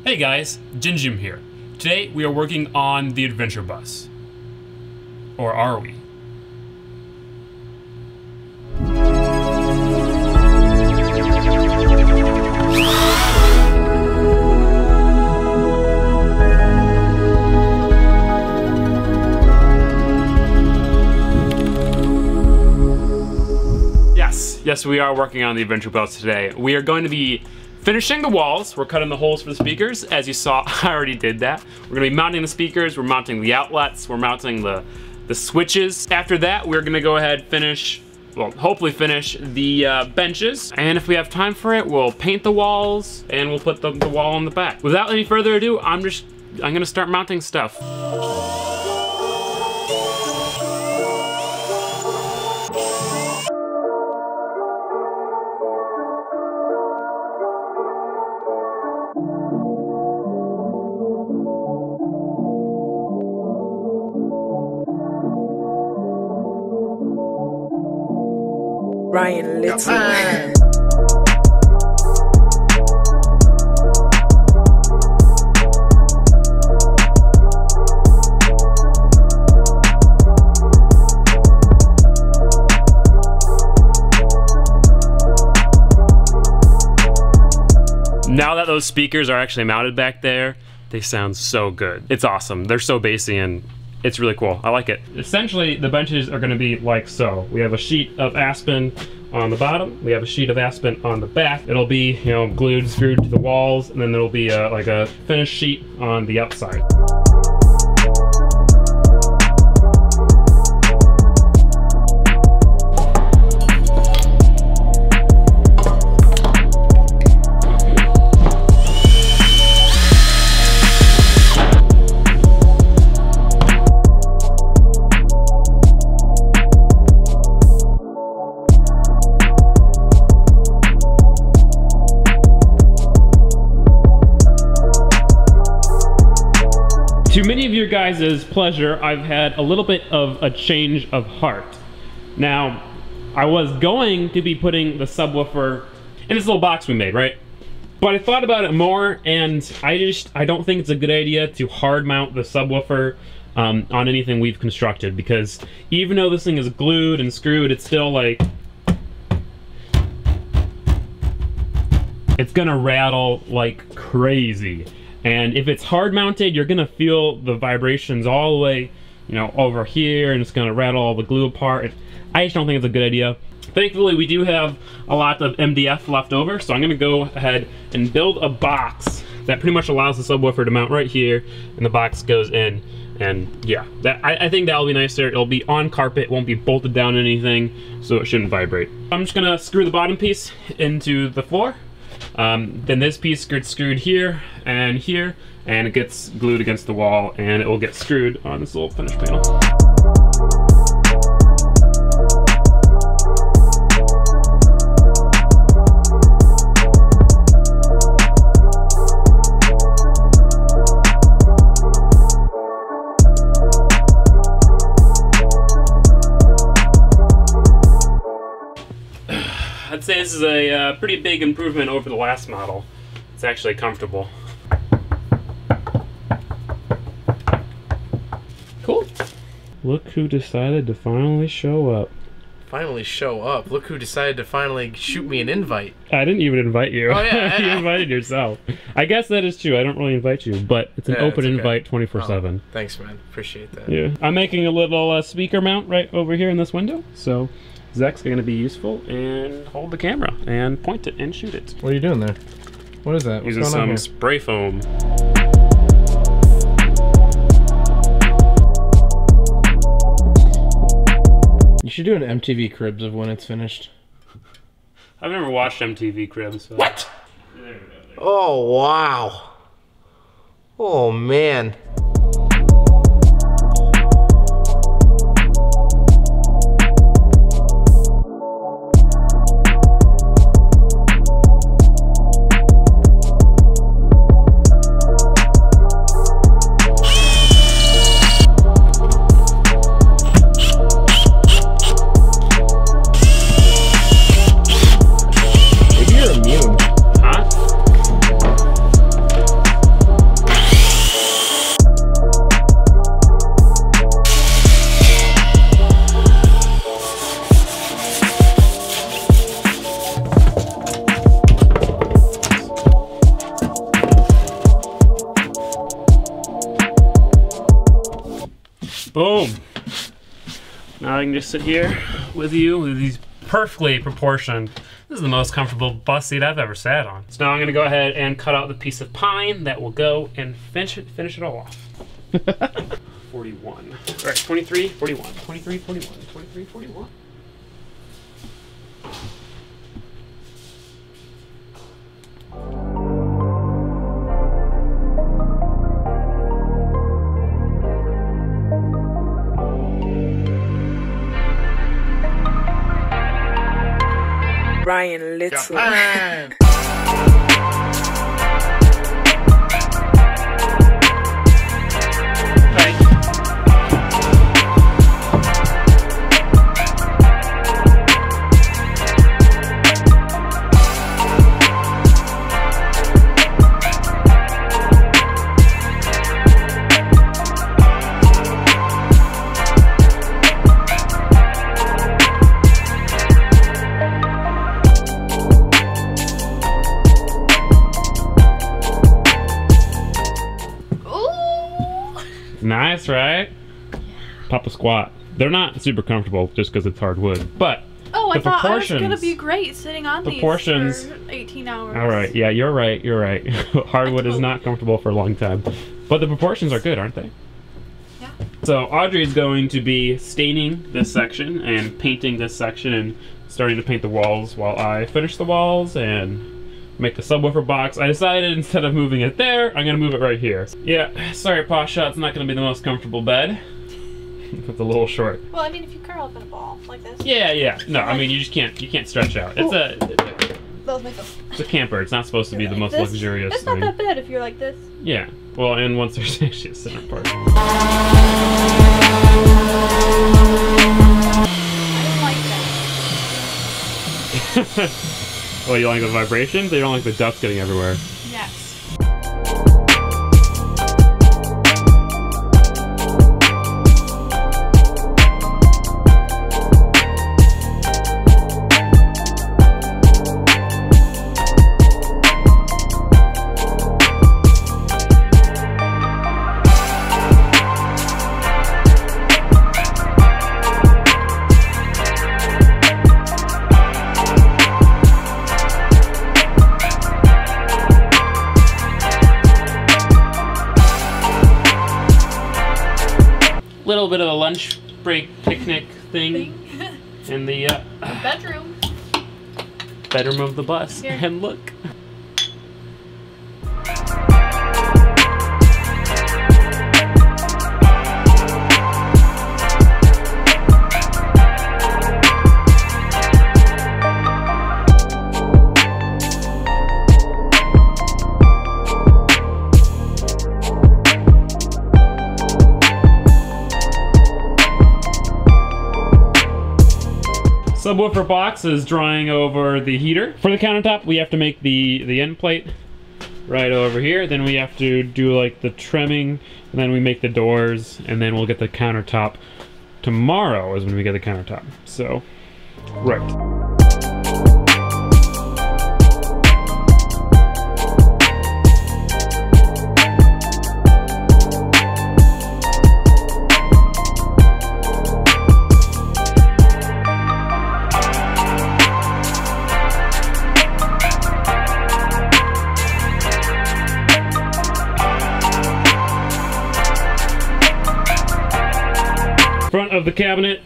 Hey guys, Gingium here. Today we are working on the adventure bus. Or are we? Yes, we are working on the adventure bus today. We are going to be finishing the walls. We're cutting the holes for the speakers. As you saw, I already did that. We're gonna be mounting the speakers, we're mounting the outlets, we're mounting the switches. After that, we're gonna go ahead hopefully finish the benches. And if we have time for it, we'll paint the walls and we'll put the wall on the back. Without any further ado, I'm gonna start mounting stuff. Ryan Little. Now that those speakers are actually mounted back there, they sound so good. It's awesome. They're so bassy and it's really cool. I like it. Essentially, the benches are gonna be like so. We have a sheet of aspen on the bottom. We have a sheet of aspen on the back. It'll be, you know, glued, screwed to the walls, and then there'll be like a finished sheet on the outside. To many of your guys' pleasure, I've had a little bit of a change of heart. Now, I was going to be putting the subwoofer in this little box we made, right? But I thought about it more, and I don't think it's a good idea to hard mount the subwoofer on anything we've constructed, because even though this thing is glued and screwed, it's still like, it's gonna rattle like crazy. And if it's hard mounted, you're gonna feel the vibrations all the way, you know, over here, and it's gonna rattle all the glue apart. I just don't think it's a good idea. Thankfully, we do have a lot of MDF left over, so I'm gonna go ahead and build a box that pretty much allows the subwoofer to mount right here, and the box goes in. And yeah, I think that'll be nicer. It'll be on carpet, won't be bolted down to anything, so it shouldn't vibrate. I'm just gonna screw the bottom piece into the floor. Then this piece gets screwed here, and it gets glued against the wall, and it will get screwed on this little finish panel. I'd say this is a pretty big improvement over the last model. It's actually comfortable. Cool. Look who decided to finally show up. Finally show up? Look who decided to finally shoot me an invite. I didn't even invite you. Oh, yeah. You invited yourself. I guess that is true. I don't really invite you, but it's an open invite 24/7. Oh, thanks, man. Appreciate that. Yeah. I'm making a little speaker mount right over here in this window, so Zach's going to be useful and hold the camera and point it and shoot it. What are you doing there? What is that? What's using going on some here? spray foam. You should do an MTV Cribs of when it's finished. I've never watched MTV Cribs. So. What? There we go. Oh, wow. Oh, man. can just sit here with you with these perfectly proportioned. This is the most comfortable bus seat I've ever sat on. So now I'm gonna go ahead and cut out the piece of pine that will go and finish it all off. 41. All right, 23, 41, 23, 41, 23, 41. Ryan Little. Japan. Nice, right? Pop a squat. They're not super comfortable just because it's hardwood, but oh, I the thought I was proportions, gonna be great sitting on these for 18 hours. All right, yeah, you're right. You're right. Hardwood is not comfortable for a long time, but the proportions are good, aren't they? Yeah. So Audrey's going to be staining this section and painting this section and starting to paint the walls while I finish the walls and make the subwoofer box. I decided instead of moving it there, I'm gonna move it right here. Yeah, sorry Pasha, it's not gonna be the most comfortable bed. It's a little short. Well, I mean, if you curl up in a ball like this. Yeah. No, I mean, you can't stretch out. It's a camper. It's not supposed to be the most luxurious It's thing. not that bad if you're like this. Yeah. Well, and once there's actually a center part. I don't like that. Well, you like the vibrations? Or you don't like the dust getting everywhere? Yes. Little bit of a lunch break picnic thing in the Bedroom. bedroom of the bus. Here. And look. Subwoofer box is drying over the heater. For the countertop, we have to make the end plate right over here. Then we have to do like the trimming, and then we make the doors, and then we'll get the countertop. Tomorrow is when we get the countertop. So, right. Front of the cabinet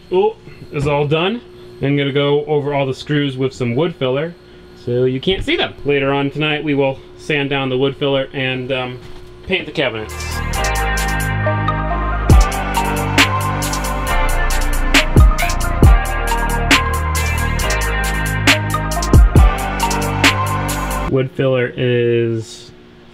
is all done. I'm gonna go over all the screws with some wood filler so you can't see them. Later on tonight we will sand down the wood filler and paint the cabinets. Wood filler is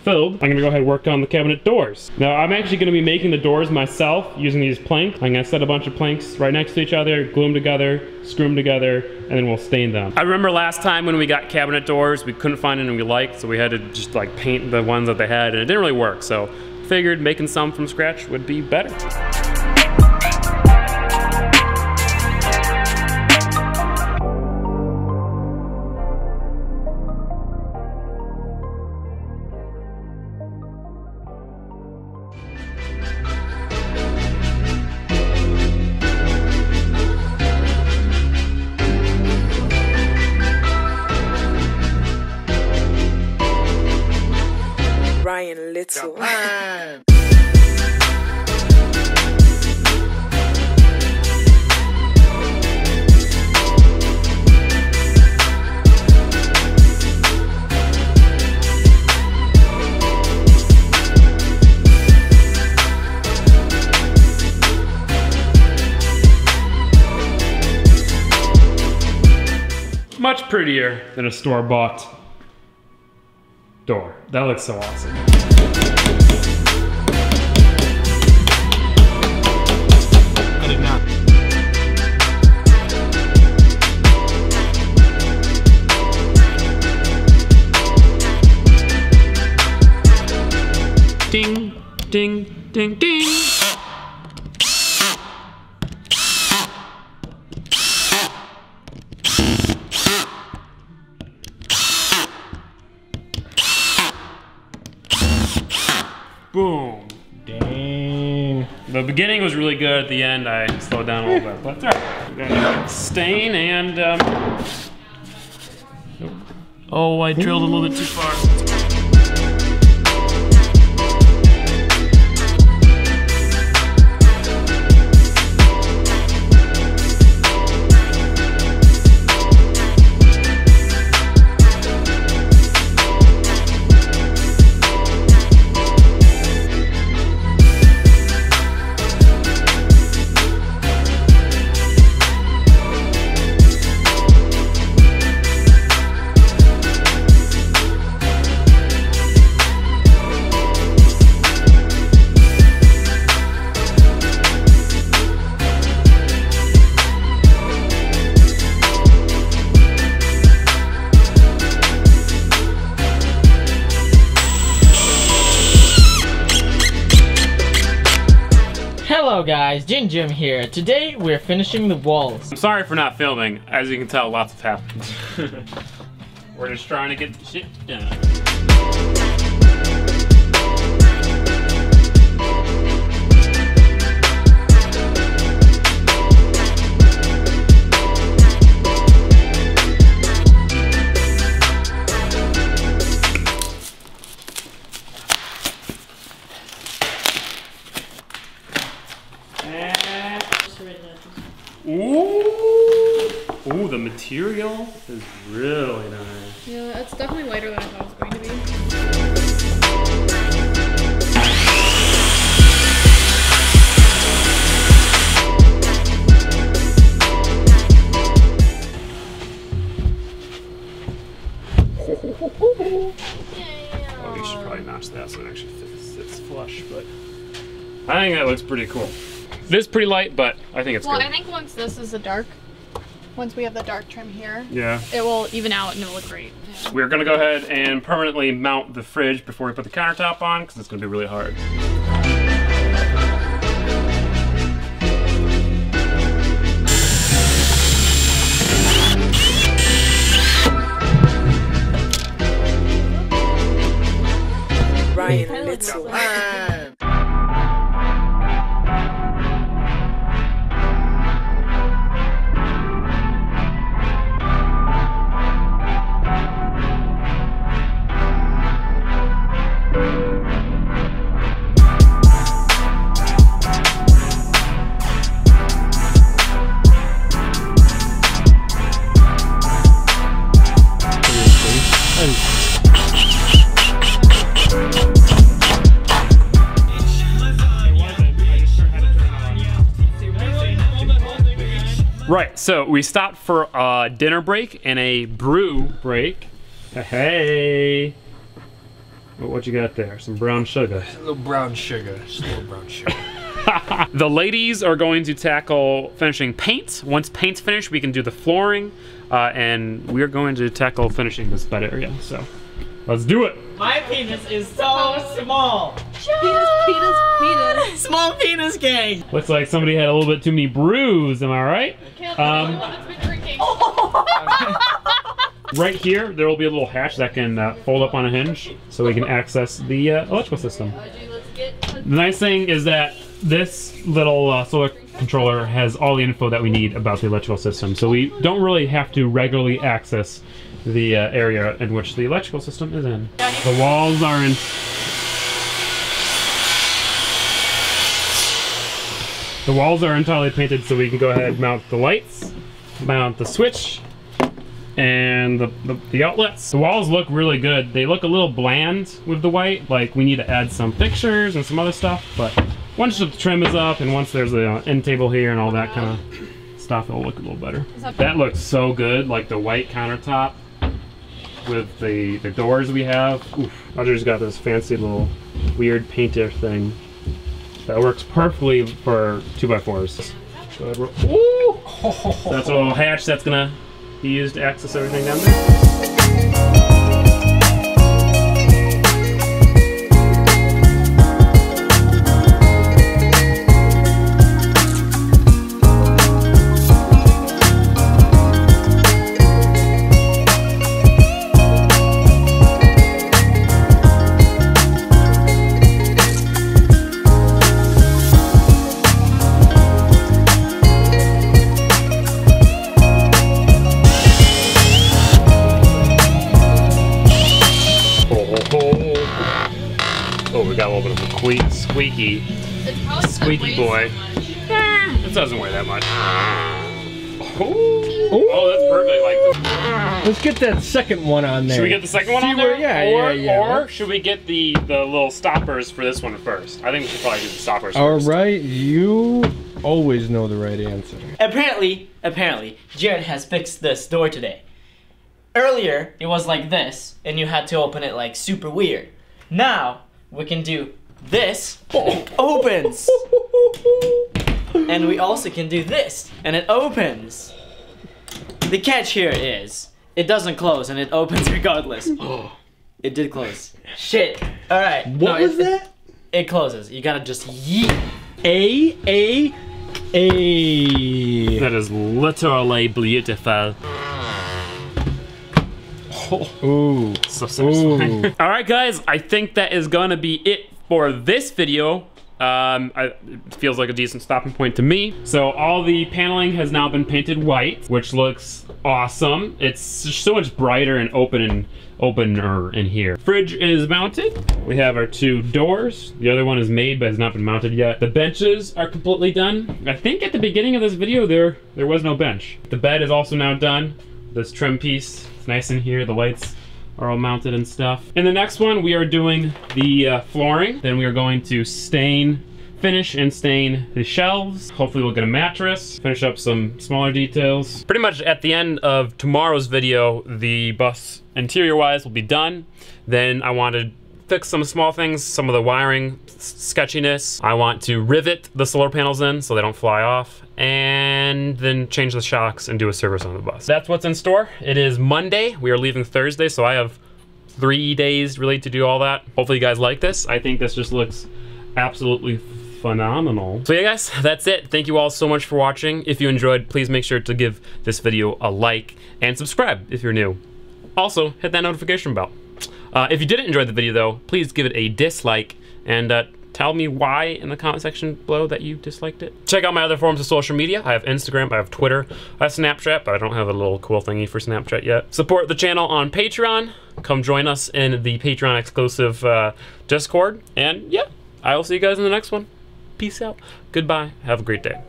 filled. I'm gonna go ahead and work on the cabinet doors. Now I'm actually gonna be making the doors myself using these planks. I'm gonna set a bunch of planks right next to each other, glue them together, screw them together, and then we'll stain them. I remember last time when we got cabinet doors, we couldn't find any we liked, so we had to just like paint the ones that they had, and it didn't really work. So figured making some from scratch would be better. little. Much prettier than a store-bought door. That looks so awesome. I did not. Ding, ding, ding, ding. Boom. Dang. The beginning was really good. At the end, I slowed down a little bit, but that's all right. We got stain and, oh, I drilled a little bit too far. Hello guys, Gingium here. Today we're finishing the walls. I'm sorry for not filming. As you can tell, lots has happened. We're just trying to get the shit done. Ooh, the material is really nice. Yeah, it's definitely lighter than I thought it was going to be. Oh, you should probably notch that so it actually sits flush, but I think that looks pretty cool. It is pretty light, but I think it's good. Well, I think once this is the dark, once we have the dark trim here, Yeah. it will even out and it'll look great. Yeah. We're gonna go ahead and permanently mount the fridge before we put the countertop on, because it's gonna be really hard. Ryan Little. Right, so we stopped for a dinner break and a brew break. Hey. What you got there? Some brown sugar. A little brown sugar. Just a little brown sugar. The ladies are going to tackle finishing paint. Once paint's finished, we can do the flooring, and we're going to tackle finishing this bed area. So, let's do it. My penis is so small. Penis. Small penis gang. Looks like somebody had a little bit too many brews. Am I right? Can't be the only one that's been drinking. Right here, there will be a little hatch that can fold up on a hinge, so we can access the electrical system. The nice thing is that this little solar controller has all the info that we need about the electrical system, so we don't really have to regularly access the area in which the electrical system is in. The walls are in The walls are entirely painted, so we can go ahead and mount the lights, mount the switch, and the outlets. The walls look really good. They look a little bland with the white. Like, we need to add some pictures and some other stuff, but once the trim is up and once there's an end table here and all that kind of stuff, it'll look a little better. That looks so good, like the white countertop with the doors we have. Oof. Roger's got this fancy little weird painter thing that works perfectly for 2x4s. Go ahead, ooh! So that's a little hatch that's gonna be used to access everything down there. Oh, we got a little bit of a squeaky boy. This doesn't weigh that much. Oh, that's perfect. Like, let's get that second one on there. Should we get the second one on there? Yeah. Or should we get the little stoppers for this one first? I think we should probably do the stoppers first. All right, you always know the right answer. Apparently, Jared has fixed this door today. Earlier, it was like this, and you had to open it like super weird. Now, we can do this, and it opens. And we also can do this, and it opens. The catch here is, it doesn't close, and it opens regardless. It did close. Shit. Alright. What was that? It closes. You gotta just yeet. A. That is literally beautiful. Ooh. So satisfying. All right, guys, I think that is gonna be it for this video. It feels like a decent stopping point to me. So all the paneling has now been painted white, which looks awesome. It's so much brighter and opener in here. Fridge is mounted. We have our two doors. The other one is made but has not been mounted yet. The benches are completely done. I think at the beginning of this video there was no bench. The bed is also now done. This trim piece, it's nice in here. The lights are all mounted and stuff. In the next one, we are doing the flooring. Then we are going to finish and stain the shelves. Hopefully we'll get a mattress, finish up some smaller details. Pretty much at the end of tomorrow's video, the bus interior-wise will be done. Then I want to fix some small things, some of the wiring sketchiness. I want to rivet the solar panels in so they don't fly off, and then change the shocks and do a service on the bus. That's what's in store. It is Monday. We are leaving Thursday, so I have 3 days really to do all that. Hopefully you guys like this. I think this just looks absolutely phenomenal. So yeah, guys, that's it. Thank you all so much for watching. If you enjoyed, please make sure to give this video a like and subscribe if you're new. Also, hit that notification bell. If you didn't enjoy the video though, please give it a dislike and tell me why in the comment section below that you disliked it. Check out my other forms of social media. I have Instagram, I have Twitter, I have Snapchat, but I don't have a little cool thingy for Snapchat yet. Support the channel on Patreon. Come join us in the Patreon exclusive Discord. And yeah, I will see you guys in the next one. Peace out. Goodbye. Have a great day.